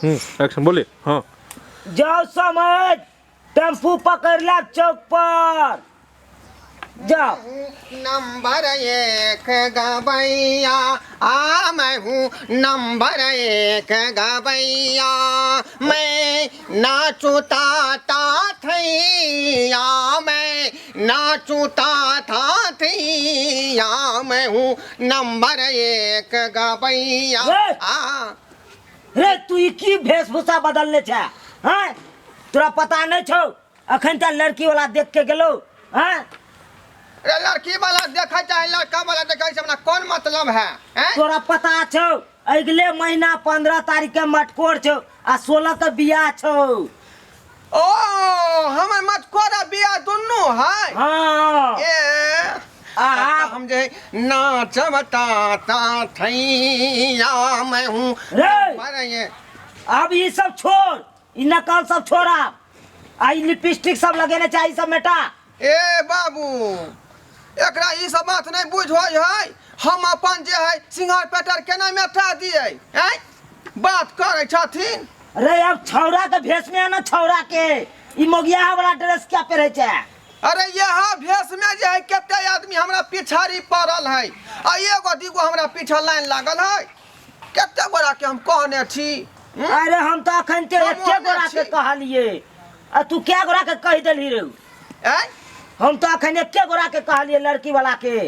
Action बोलिए। हाँ जाओ समझ, टेम्पू पकड़ ला चौक पर जाओ। नंबर 1 गवैया मैं हूँ नंबर 1 गवैया, मैं नाचूता था थैया, मैं नाचूता था थैया, मैं हूँ नंबर 1 गवैया। रे तू की वेशभूषा बदलने छे? हाँ तोरा पता नहीं छो अखन तक लड़की वाला देख के गेलो? हाँ लड़की वाला देखा चाहे लड़का वाला देखा से कौन मतलब है? तोरा पता छो अगले महीना 15 तारीख के मटकोर छो आ 16 के बियाह छो। ओ हमर मटकोर बियाह दुनू है। हाँ हम जे नाचता ता थैया मैं हूँ। रे अब ये सब छोड़, इ नकल सब छोड़ा, आई लिपस्टिक सब लगेने चाहिए सब मेटा। ए बाबू एकरा ई सब बात नहीं बुझ होय है, हम अपन जे है सिंगार पेटर केना मेटा दिए हैं बात करे छथिन। अरे अब छौरा के भेष में है ना, छौरा के ई मोगिया वाला ड्रेस क्या पहने छे? अरे यहाँ भेष में जे है केते आदमी हमरा पिछाड़ी पड़ल है आ एगो दीगो हमरा पीछे लाइन लागल है, केते गोरा के हम कहने छी। अरे हम तो अखन ते एके गोरा के कहलिए आ तू क्या गोरा के कह देली रे? हम तो अखन एके गोरा के कहलिए लड़की वाला के।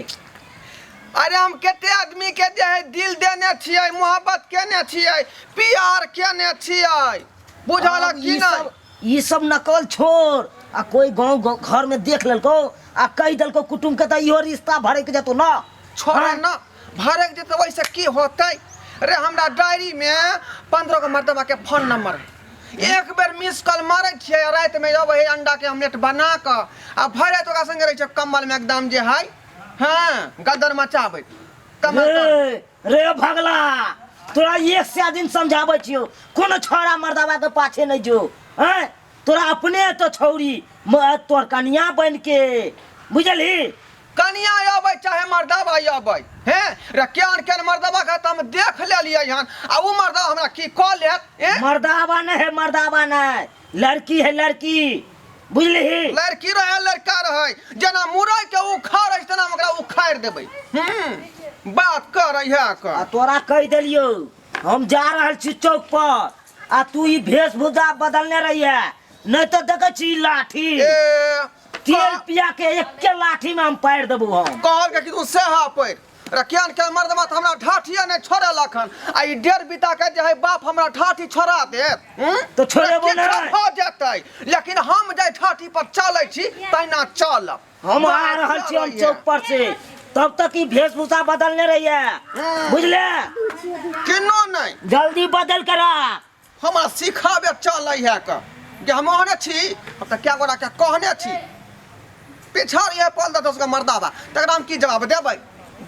अरे हम केते आदमी के जे है दिल देने छियै, मोहब्बत केने छियै, प्यार केने छियै, बुझल कि नहीं? ये सब नकल छोड़ आ कोई गांव घर में देख लेलको आ कह देलको कुटुंब के तो इहो रिश्ता भरे के जतो ना छोड़ा ना भरे के जतो वैसे की होतै? अरे हमरा डायरी में 15 गो मर्दवा के फोन नंबर है, एक बेर मिस कॉल मारे छियै रात में अब अंडा के ऑमलेट बना के आ भरे तो संगे रहे छै कम्बल में एकदम जे है। हाँ गदर मचाबे रे भगला तोरा एक से दिन समझाबै छियो, कोनो छोरा मर्दवा के पाछे नहीं जो। हैं तोरा अपने तो छौरी तोर कन्या बन के बुझली? कनिया आबै चाहे मर्दवा आबै हैं रे केन केन मर्दवा के हम देख लेलियै हन आ उ मर्दवा हमरा की कह लेत? मर्दवा नहीं है, मर्दवा नहीं, लड़की है लड़की, बुझली? लड़की रहे लड़का रहे, जना मुरई के उखाड़ तना ओकरा उखाड़ देबै। बात कर है कर तोरा कह देलियो हम जा रहल छी चौक पर आ तू ई वेशभूषा बदलने रही है, नहीं तो देखे छी लाठी तेल पिया के एक लाठी में हम पैर देबो। हम कहल के कि तू सेहा पैर रखियन के मर्दवा त हमरा ठाठिया नहीं छोड़े लखन आ ई डेढ़ बिता के जे है बाप हमरा ठाठी छोड़ा देत तो छोड़ेबो नहीं हो जेतै, लेकिन हम जे ठाठी पर चलै छी तैना चलब। हम आ रहल छी हम चौक पर से, तब तक ई वेशभूषा बदलने रही है, बुझले? किनो नहीं जल्दी बदल करा हमरा सिखाबे चलै है के जे हम ओहने छी हम त क्या गोरा के कहने छी पिछाड़ ये पल 10 गो मर्दावा तकरा हम की जवाब देबै?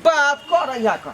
बात कर है के